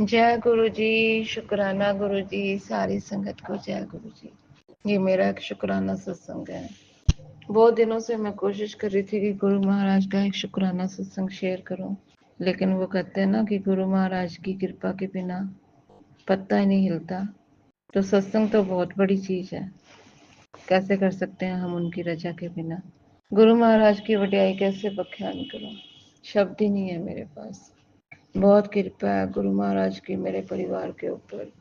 जय गुरु जी। शुक्राना गुरु जी, सारी संगत को जय गुरु जी। ये मेरा एक शुक्राना सत्संग है। बहुत दिनों से मैं कोशिश कर रही थी कि गुरु महाराज का एक शुक्राना सत्संग शेयर करूं, लेकिन वो कहते हैं ना कि गुरु महाराज की कृपा के बिना पत्ता ही नहीं हिलता। तो सत्संग तो बहुत बड़ी चीज है, कैसे कर सकते हैं हम उनकी रजा के बिना। गुरु महाराज की वड्याई कैसे बख्यान करूं, शब्द ही नहीं है मेरे पास। बहुत कृपा है गुरु महाराज की मेरे परिवार के ऊपर।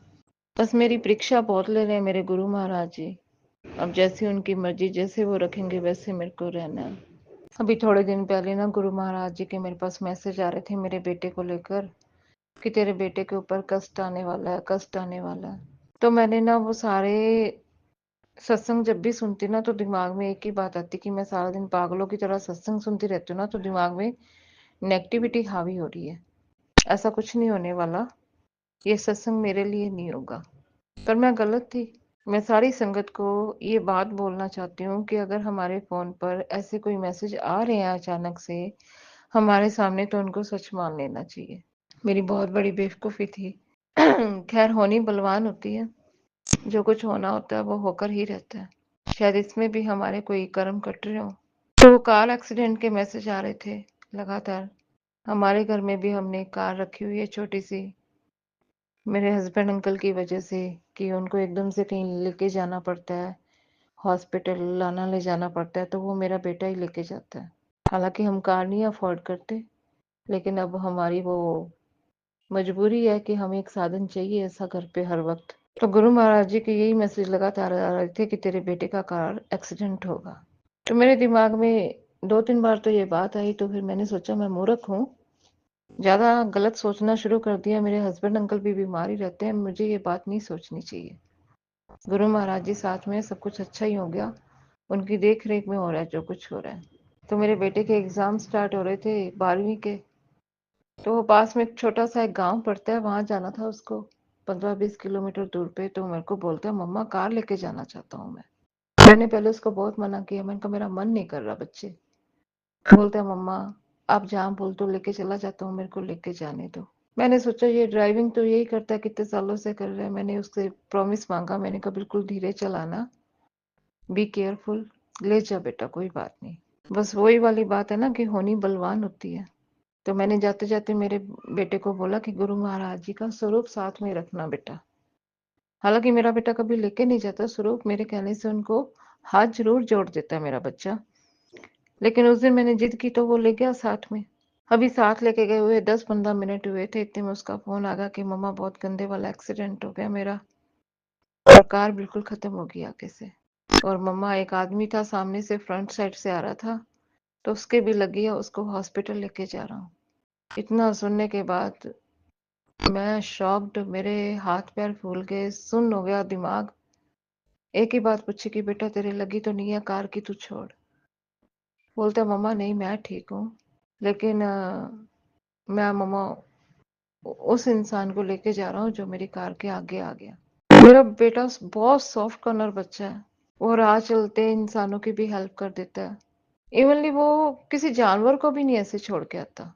बस मेरी परीक्षा बहुत ले रहे हैं मेरे गुरु महाराज जी। अब जैसी उनकी मर्जी, जैसे वो रखेंगे वैसे मेरे को रहना है। अभी थोड़े दिन पहले ना गुरु महाराज जी के मेरे पास मैसेज आ रहे थे मेरे बेटे को लेकर कि तेरे बेटे के ऊपर कष्ट आने वाला है, कष्ट आने वाला है। तो मैंने ना वो सारे सत्संग जब भी सुनती ना तो दिमाग में एक ही बात आती कि मैं सारा दिन पागलों की तरह सत्संग सुनती रहती हूँ ना, तो दिमाग में नेगेटिविटी हावी हो रही है। ऐसा कुछ नहीं होने वाला, ये सत्संग मेरे लिए नहीं होगा। पर मैं गलत थी। मैं सारी संगत को ये बात बोलना चाहती हूँ कि अगर हमारे फोन पर ऐसे कोई मैसेज आ रहे हैं अचानक से हमारे सामने, तो उनको सच मान लेना चाहिए। मेरी बहुत बड़ी बेवकूफी थी। खैर, होनी बलवान होती है, जो कुछ होना होता है वो होकर ही रहता है। शायद इसमें भी हमारे कोई कर्म कट रहे हो। तो कार एक्सीडेंट के मैसेज आ रहे थे लगातार। हमारे घर में भी हमने कार रखी हुई है छोटी सी, मेरे हस्बैंड अंकल की वजह से, कि उनको एकदम से कहीं लेके जाना पड़ता है, हॉस्पिटल लाना ले जाना पड़ता है, तो वो मेरा बेटा ही लेके जाता है। हालांकि हम कार नहीं अफोर्ड करते, लेकिन अब हमारी वो मजबूरी है कि हमें एक साधन चाहिए ऐसा घर पे हर वक्त। तो गुरु महाराज जी के यही मैसेज लगातार आ रहे थे कि तेरे बेटे का कार एक्सीडेंट होगा। तो मेरे दिमाग में 2-3 बार तो ये बात आई, तो फिर मैंने सोचा मैं मूर्ख हूँ, ज्यादा गलत सोचना शुरू कर दिया। मेरे हस्बैंड अंकल भी बीमार ही रहते हैं, मुझे ये बात नहीं सोचनी चाहिए। गुरु महाराज जी साथ में, सब कुछ अच्छा ही हो गया, उनकी देख रेख में हो रहा है जो कुछ हो रहा है। तो मेरे बेटे के एग्जाम स्टार्ट हो रहे थे 12वीं के, तो वो पास में एक छोटा सा एक गांव पड़ता है, वहां जाना था उसको, 15-20 किलोमीटर दूर पे। तो मेरे को बोलता है मम्मा कार लेके जाना चाहता हूँ मैं। मैंने पहले उसको बहुत मना किया, मैंने कहा मेरा मन नहीं कर रहा बच्चे। बोलता है मम्मा आप जहाँ बोल तो लेके चला जाता हूँ, मेरे को लेके जाने दो। मैंने सोचा ये ड्राइविंग तो यही करता है, कितने सालों से कर रहा है। मैंने उससे प्रॉमिस मांगा, मैंने कहा बिल्कुल धीरे चलाना, बी केयरफुल, ले जा बेटा कोई बात नहीं। बस वही वाली बात है ना कि होनी बलवान होती है। तो मैंने जाते जाते मेरे बेटे को बोला कि गुरु महाराज जी का स्वरूप साथ में रखना बेटा। हालांकि मेरा बेटा कभी लेके नहीं जाता स्वरूप, मेरे कहने से उनको हाथ जरूर जोड़ देता है मेरा बच्चा, लेकिन उस दिन मैंने जिद की तो वो ले गया साथ में। अभी साथ लेके गए हुए 10-15 मिनट हुए थे, इतने में उसका फोन आ गया कि मम्मा बहुत गंदे वाला एक्सीडेंट हो गया मेरा, और कार बिल्कुल खत्म हो गई आगे से। और मम्मा, एक आदमी था सामने से फ्रंट साइड से आ रहा था, तो उसके भी लगी है, उसको हॉस्पिटल लेके जा रहा हूँ। इतना सुनने के बाद मैं शॉक्ड, मेरे हाथ पैर फूल गए, सुन्न हो गया दिमाग। एक ही बात पूछी कि बेटा तेरे लगी तो नहीं है कार की, तू छोड़। बोलता मम्मा नहीं मैं ठीक हूँ, लेकिन मैं मम्मा उस इंसान को लेके जा रहा हूँ जो मेरी कार के आगे आ गया। मेरा बेटा बहुत सॉफ्ट कॉर्नर बच्चा है, वो राह चलते इंसानों की भी हेल्प कर देता है। इवनली वो किसी जानवर को भी नहीं ऐसे छोड़ के आता।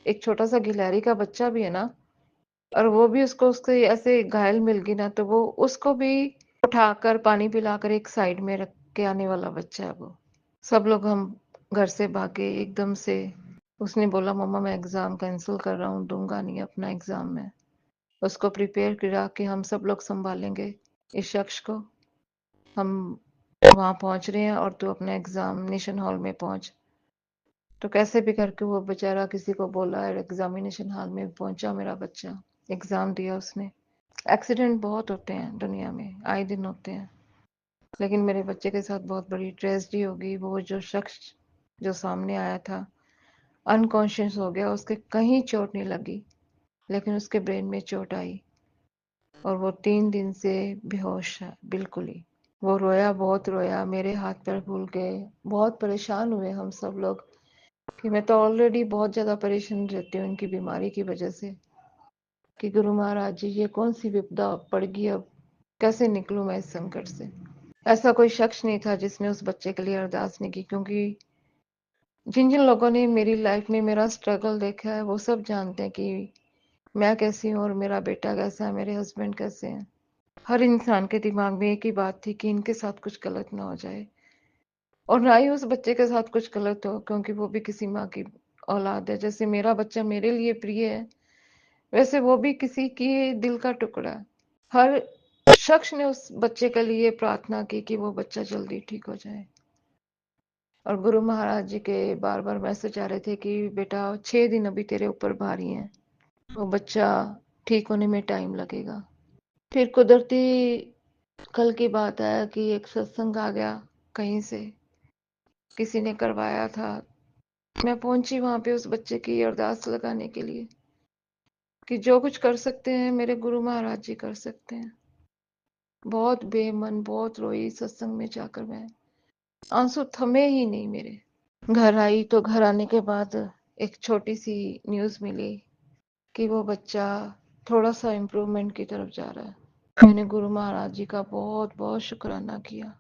एक छोटा सा गिलहरी का बच्चा भी है ना, और वो भी उसको उसके ऐसे घायल मिल गई ना, तो वो उसको भी उठाकर पानी पिलाकर एक साइड में रख के आने वाला बच्चा है वो। सब लोग हम घर से भागे एकदम से। उसने बोला मम्मा मैं एग्जाम कैंसिल कर रहा हूँ, दूंगा नहीं अपना एग्जाम में। उसको प्रिपेयर करा कि हम सब लोग संभालेंगे इस शख्स को, हम वहां पहुंच रहे हैं और तू अपने एग्जामिनेशन हॉल में पहुंच। तो कैसे भी करके वो बेचारा किसी को बोला है, एग्जामिनेशन हॉल में पहुंचा मेरा बच्चा, एग्जाम दिया उसने। एक्सीडेंट बहुत होते हैं दुनिया में, आए दिन होते हैं, लेकिन मेरे बच्चे के साथ बहुत बड़ी ट्रेजेडी हो गई। वो जो शख्स जो सामने आया था अनकॉन्शियस हो गया, उसके कहीं चोट नहीं लगी, लेकिन उसके ब्रेन में चोट आई और वो 3 दिन से बेहोश है बिल्कुल ही। वो रोया, बहुत रोया, मेरे हाथ पैर फूल गए, बहुत परेशान हुए हम सब लोग, कि मैं तो ऑलरेडी बहुत ज्यादा परेशान रहती हूँ इनकी बीमारी की वजह से, कि गुरु महाराज जी ये कौन सी विपदा पड़ गई, अब कैसे निकलूं मैं इस संकट से। ऐसा कोई शख्स नहीं था जिसने उस बच्चे के लिए अरदास नहीं की, क्योंकि जिन जिन लोगों ने मेरी लाइफ में मेरा स्ट्रगल देखा है वो सब जानते हैं कि मैं कैसी हूँ और मेरा बेटा कैसा है, मेरे हस्बैंड कैसे हैं। हर इंसान के दिमाग में एक ही बात थी कि इनके साथ कुछ गलत ना हो जाए, और ना ही उस बच्चे के साथ कुछ गलत हो, क्योंकि वो भी किसी माँ की औलाद है। जैसे मेरा बच्चा मेरे लिए प्रिय है, वैसे वो भी किसी की दिल का टुकड़ा है। हर शख्स ने उस बच्चे के लिए प्रार्थना की कि वो बच्चा जल्दी ठीक हो जाए। और गुरु महाराज जी के बार बार मैसेज आ रहे थे कि बेटा 6 दिन अभी तेरे ऊपर भारी हैं, वो बच्चा ठीक होने में टाइम लगेगा। फिर कुदरती कल की बात है कि एक सत्संग आ गया, कहीं से किसी ने करवाया था। मैं पहुंची वहां पे उस बच्चे की अरदास लगाने के लिए कि जो कुछ कर सकते हैं मेरे गुरु महाराज जी कर सकते हैं। बहुत बेमन बहुत रोई सत्संग में जाकर मैं, आंसू थमे ही नहीं मेरे। घर आई तो घर आने के बाद एक छोटी सी न्यूज़ मिली कि वो बच्चा थोड़ा सा इम्प्रूवमेंट की तरफ जा रहा है। मैंने गुरु महाराज जी का बहुत बहुत शुक्राना किया।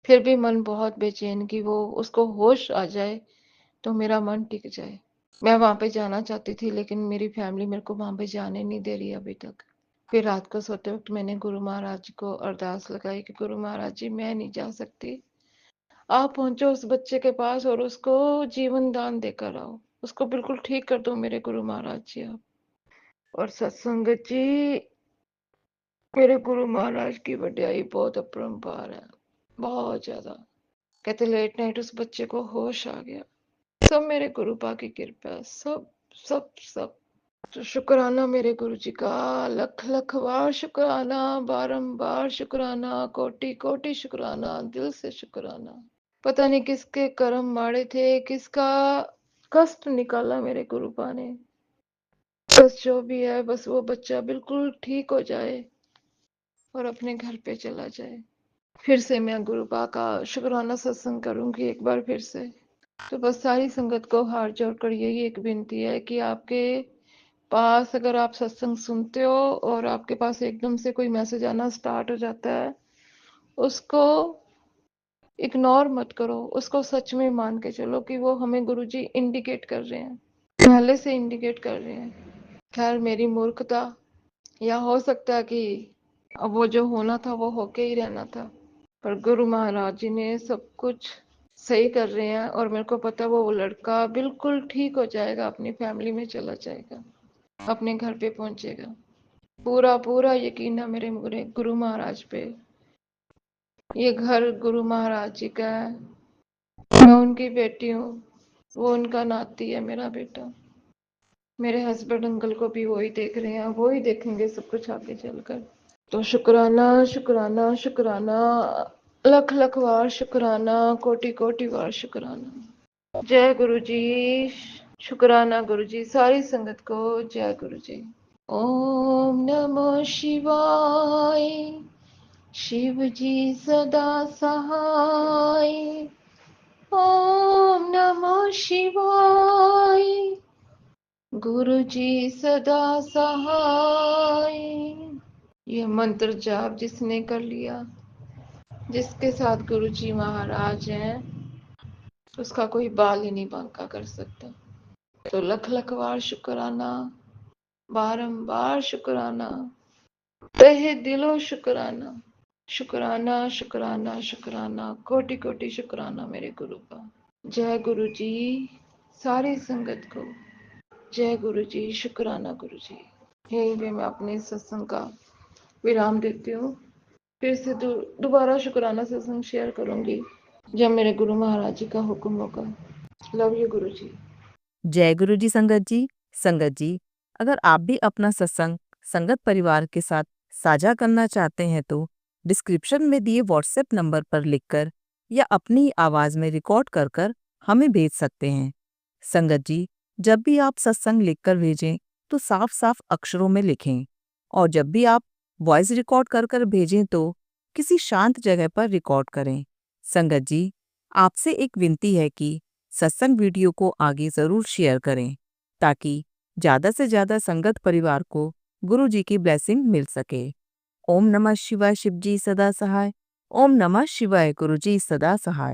फिर भी मन बहुत बेचैन कि वो उसको होश आ जाए तो मेरा मन टिक जाए। मैं वहां पे जाना चाहती थी, लेकिन मेरी फैमिली मेरे को वहां पे जाने नहीं दे रही अभी तक। फिर रात को सोते वक्त मैंने गुरु महाराज जी को अरदास लगाई कि गुरु महाराज जी मैं नहीं जा सकती, आप पहुंचो उस बच्चे के पास और उसको जीवन दान देकर आओ, उसको बिल्कुल ठीक कर दो मेरे गुरु महाराज जी आप। और सत्संगत जी, मेरे गुरु महाराज की वड्याई बहुत अपरंपार है, बहुत ज्यादा। कहते लेट नाइट उस बच्चे को होश आ गया। सब मेरे गुरु पा की कृपा है, सब सब सब। तो शुक्राना मेरे गुरु जी का, लख लख बार शुक्राना, बारंबार शुक्राना, कोटि कोटि शुक्राना, दिल से शुक्राना। पता नहीं किसके कर्म माड़े थे, किसका कष्ट निकाला मेरे गुरु पा ने। बस जो भी है, बस वो बच्चा बिल्कुल ठीक हो जाए और अपने घर पे चला जाए। फिर से मैं गुरु पा का शुक्राना सत्संग करूंगी एक बार फिर से। तो बस सारी संगत को हाथ जोड़कर यही एक विनती है कि आपके पास अगर आप सत्संग सुनते हो और आपके पास एकदम से कोई मैसेज आना स्टार्ट हो जाता है, उसको इग्नोर मत करो, उसको सच में मान के चलो कि वो हमें गुरुजी इंडिकेट कर रहे हैं, पहले से इंडिकेट कर रहे हैं। खैर मेरी मूर्खता, या हो सकता है कि अब वो जो होना था वो होके ही रहना था, पर गुरु महाराज जी ने सब कुछ सही कर रहे हैं। और मेरे को पता है वो लड़का बिल्कुल ठीक हो जाएगा, अपनी फैमिली में चला जाएगा, अपने घर पे पहुंचेगा। पूरा पूरा यकीन है मेरे गुरु महाराज पे। ये घर गुरु महाराज जी का है, मैं उनकी बेटी हूँ, वो उनका नाती है मेरा बेटा। मेरे हस्बैंड अंकल को भी वही देख रहे हैं, वो ही देखेंगे सब कुछ आगे चलकर। तो शुक्राना शुक्राना शुक्राना, लख लख बार शुक्राना, कोटि कोटि बार शुक्राना। जय गुरु जी। शुक्राना गुरु जी, सारी संगत को जय गुरु जी। ओम नमः शिवाय। शिव जी सदा सहाय। ओम नमः शिवाय। गुरु जी सदा सहाय। ये मंत्र जाप जिसने कर लिया, जिसके साथ गुरु जी महाराज हैं, उसका कोई बाल ही नहीं बांका कर सकता। तो लख लख बार शुक्राना, बारंबार शुक्राना, तहे दिलो शुक्राना। शुक्राना शुक्राना शुक्राना, कोटि कोटि शुक्राना मेरे गुरु का। जय गुरु जी, सारी संगत को जय गुरु जी। शुक्राना गुरु जी। यहीं पे मैं अपने सत्संग का विराम देती हूँ। फिर से दोबारा शुक्राना सत्संग शेयर करूंगी जब मेरे गुरु महाराज जी का हुक्म होगा। लव यू गुरु जी। जय गुरु जी संगत जी। संगत जी, अगर आप भी अपना सत्संग संगत परिवार के साथ साझा करना चाहते हैं तो डिस्क्रिप्शन में दिए व्हाट्सएप नंबर पर लिखकर या अपनी आवाज में रिकॉर्ड कर कर हमें भेज सकते हैं। संगत जी, जब भी आप सत्संग लिखकर भेजें तो साफ साफ अक्षरों में लिखें, और जब भी आप वॉइस रिकॉर्ड कर कर भेजें तो किसी शांत जगह पर रिकॉर्ड करें। संगत जी, आपसे एक विनती है कि सत्संग वीडियो को आगे जरूर शेयर करें ताकि ज्यादा से ज्यादा संगत परिवार को गुरु जी की ब्लेसिंग मिल सके। ओम नमः शिवाय। शिव जी सदा सहाय। ओम नमः शिवाय। गुरु जी सदा सहाय।